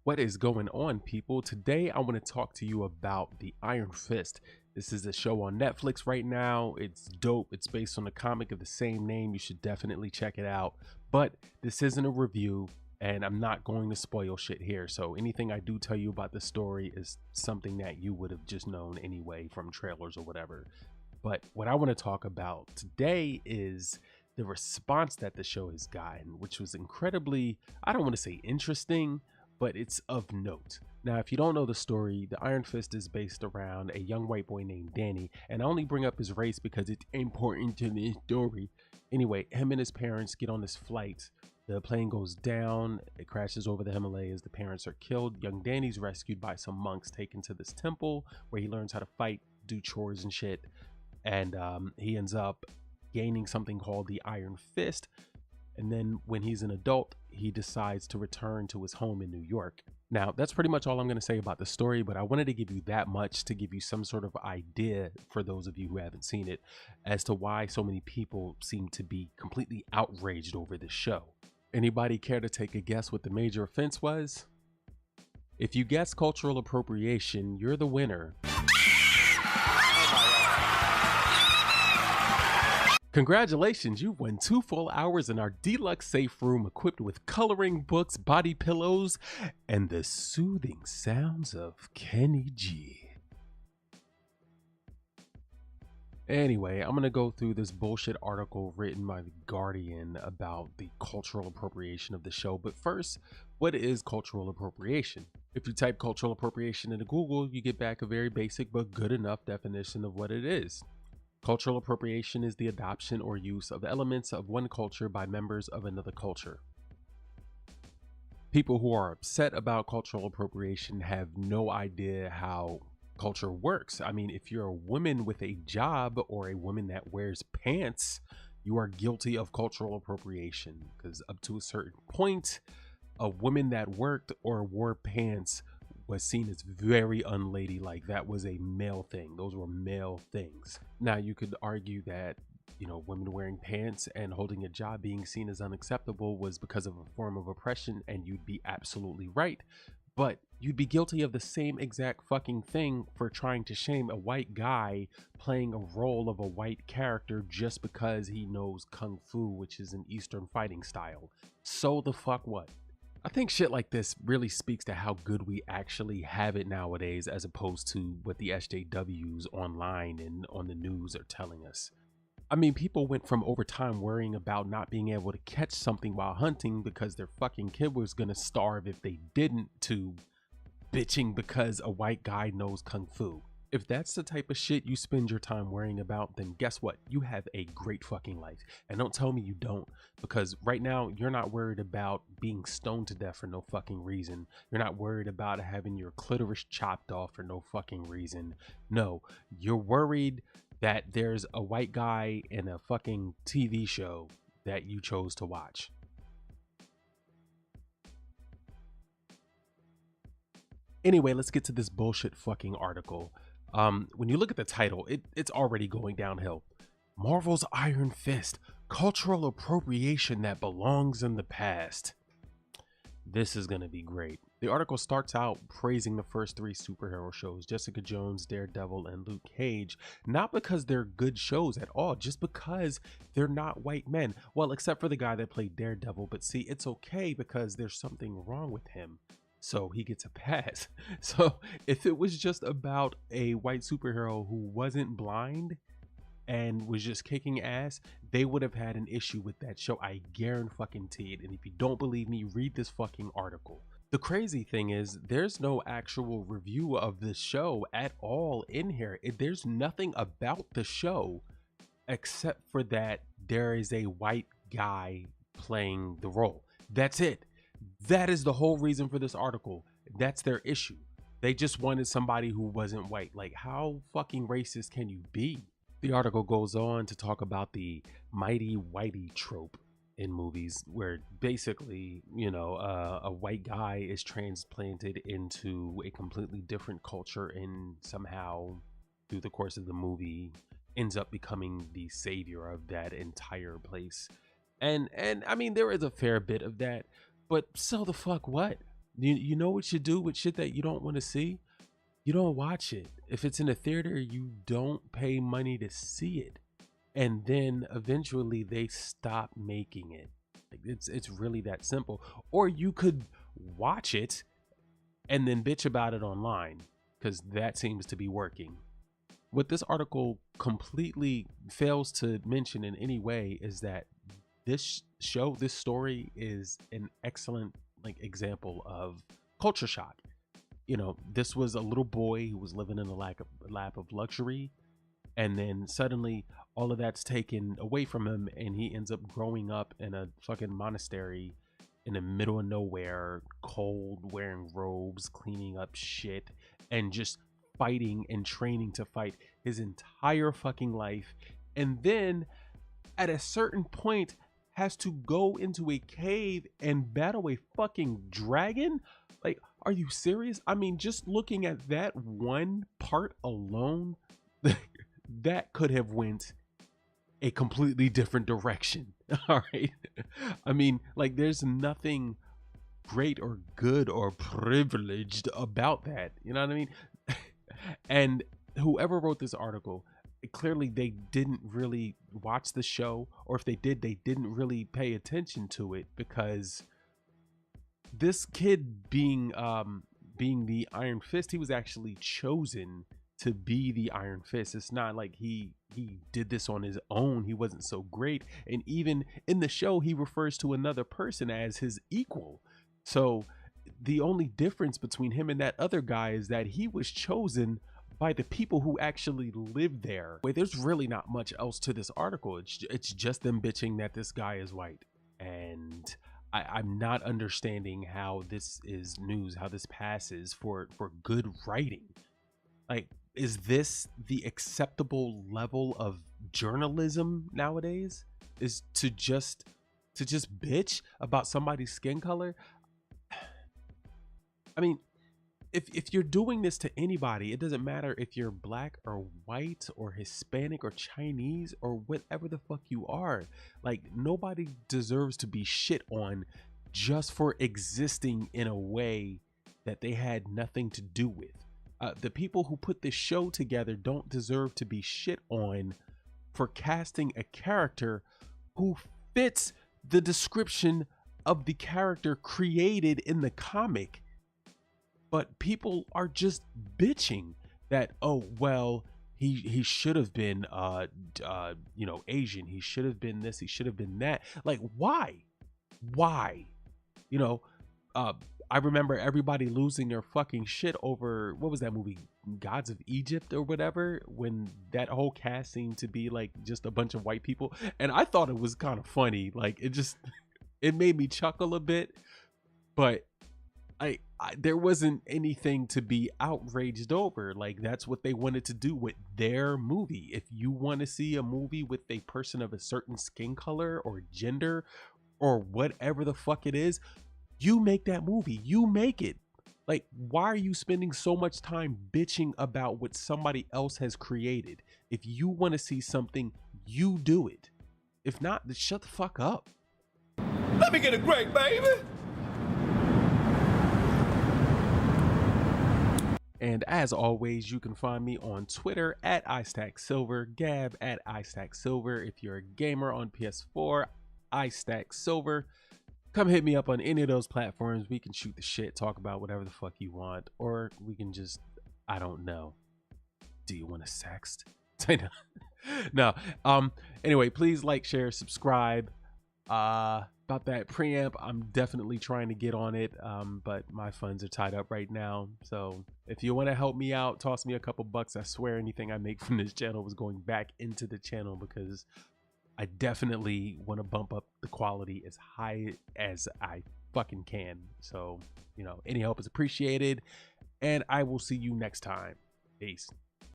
What is going on, people? Today I want to talk to you about the Iron Fist. This is a show on Netflix right now. It's dope. It's based on a comic of the same name. You should definitely check it out. But this isn't a review, and I'm not going to spoil shit here. So anything I do tell you about the story is something that you would have just known anyway from trailers or whatever. But what I want to talk about today is the response that the show has gotten, which was incredibly, I don't want to say interesting, but it's of note. Now, if you don't know the story, the Iron Fist is based around a young white boy named Danny, and I only bring up his race because it's important to the story. Anyway, him and his parents get on this flight. The plane goes down, it crashes over the Himalayas, the parents are killed. Young Danny's rescued by some monks, taken to this temple where he learns how to fight, do chores and shit, and he ends up gaining something called the Iron Fist. And then when he's an adult, he decides to return to his home in New York. Now, that's pretty much all I'm going to say about the story, but I wanted to give you that much to give you some sort of idea, for those of you who haven't seen it, as to why so many people seem to be completely outraged over this show. Anybody care to take a guess what the major offense was? If you guess cultural appropriation, you're the winner. Congratulations, you've won 2 full hours in our deluxe safe room equipped with coloring books, body pillows, and the soothing sounds of Kenny G. Anyway, I'm going to go through this bullshit article written by The Guardian about the cultural appropriation of the show. But first, what is cultural appropriation? If you type cultural appropriation into Google, you get back a very basic but good enough definition of what it is. Cultural appropriation is the adoption or use of elements of one culture by members of another culture. People who are upset about cultural appropriation have no idea how culture works. I mean, if you're a woman with a job or a woman that wears pants, you are guilty of cultural appropriation, because up to a certain point, a woman that worked or wore pants was seen as very unladylike. That was a male thing. Those were male things. Now, you could argue that, women wearing pants and holding a job being seen as unacceptable was because of a form of oppression, and you'd be absolutely right. But you'd be guilty of the same exact fucking thing for trying to shame a white guy playing a role of a white character just because he knows Kung Fu, which is an Eastern fighting style. So the fuck what? I think shit like this really speaks to how good we actually have it nowadays, as opposed to what the SJWs online and on the news are telling us. I mean, people went from over time worrying about not being able to catch something while hunting because their fucking kid was gonna starve if they didn't, to bitching because a white guy knows Kung Fu. If that's the type of shit you spend your time worrying about, then guess what? You have a great fucking life. And don't tell me you don't, because right now you're not worried about being stoned to death for no fucking reason. You're not worried about having your clitoris chopped off for no fucking reason. No, you're worried that there's a white guy in a fucking TV show that you chose to watch. Anyway, let's get to this bullshit fucking article. When you look at the title, it's already going downhill. Marvel's Iron Fist, cultural appropriation that belongs in the past. This is gonna be great. The article starts out praising the first 3 superhero shows, Jessica Jones, Daredevil, and Luke Cage, not because they're good shows at all, just because they're not white men. Well, except for the guy that played Daredevil, but see, it's okay because there's something wrong with him, so he gets a pass. So if it was just about a white superhero who wasn't blind and was just kicking ass, they would have had an issue with that show. I guarantee it. And if you don't believe me, read this fucking article. The crazy thing is, there's no actual review of the show at all in here. There's nothing about the show except for that there is a white guy playing the role. That's it. That is the whole reason for this article. That's their issue. They just wanted somebody who wasn't white. Like, how fucking racist can you be? The article goes on to talk about the mighty whitey trope in movies, where basically, a white guy is transplanted into a completely different culture and somehow through the course of the movie ends up becoming the savior of that entire place. And I mean, there is a fair bit of that, but so the fuck what? You know what you do with shit that you don't want to see? You don't watch it. If it's in a theater, you don't pay money to see it. And then eventually they stop making it. Like, it's really that simple. Or you could watch it and then bitch about it online, because that seems to be working. What this article completely fails to mention in any way is that this story is an excellent like example of culture shock. You know, this was a little boy who was living in a lap of luxury, and then suddenly all of that's taken away from him, and he ends up growing up in a fucking monastery in the middle of nowhere, cold, wearing robes, cleaning up shit, and just fighting and training to fight his entire fucking life. And then at a certain point has to go into a cave and battle a fucking dragon. Like, are you serious? I mean, just looking at that one part alone, that could have went a completely different direction. All right. I mean, like, there's nothing great or good or privileged about that. You know what I mean? And whoever wrote this article, clearly they didn't really watch the show, or if they did, they didn't really pay attention to it, because this kid being the Iron Fist, he was actually chosen to be the Iron Fist. It's not like he did this on his own. He wasn't so great. And even in the show, he refers to another person as his equal. So the only difference between him and that other guy is that he was chosen by the people who actually live there. Wait, there's really not much else to this article. It's just them bitching that this guy is white. And I'm not understanding how this is news, how this passes for good writing. Like, is this the acceptable level of journalism nowadays? Is to just bitch about somebody's skin color? I mean, if you're doing this to anybody, it doesn't matter if you're black or white or Hispanic or Chinese or whatever the fuck you are. Like, nobody deserves to be shit on just for existing in a way that they had nothing to do with. The people who put this show together don't deserve to be shit on for casting a character who fits the description of the character created in the comic. But people are just bitching that, oh, well, he should have been you know, Asian, he should have been this, he should have been that. Like, why you know? I remember everybody losing their fucking shit over, what was that movie, Gods of Egypt or whatever, when that whole cast seemed to be like just a bunch of white people. And I thought it was kind of funny. Like, it made me chuckle a bit, but there wasn't anything to be outraged over. Like, that's what they wanted to do with their movie. If you want to see a movie with a person of a certain skin color or gender or whatever the fuck it is, you make that movie, you make it. Like, why are you spending so much time bitching about what somebody else has created? If you want to see something, you do it. If not, then shut the fuck up. Let me get a break, baby. And as always, you can find me on Twitter at iStackSilver, Gab at iStackSilver. If you're a gamer on PS4, iStackSilver. Come hit me up on any of those platforms. We can shoot the shit, talk about whatever the fuck you want, or we can just, I don't know. Do you want to sext? No. Anyway, please like, share, subscribe. About that preamp, I'm definitely trying to get on it, but my funds are tied up right now. So if you want to help me out, toss me a couple bucks. I swear anything I make from this channel is going back into the channel, because I definitely want to bump up the quality as high as I fucking can. So, you know, any help is appreciated, and I will see you next time. Peace.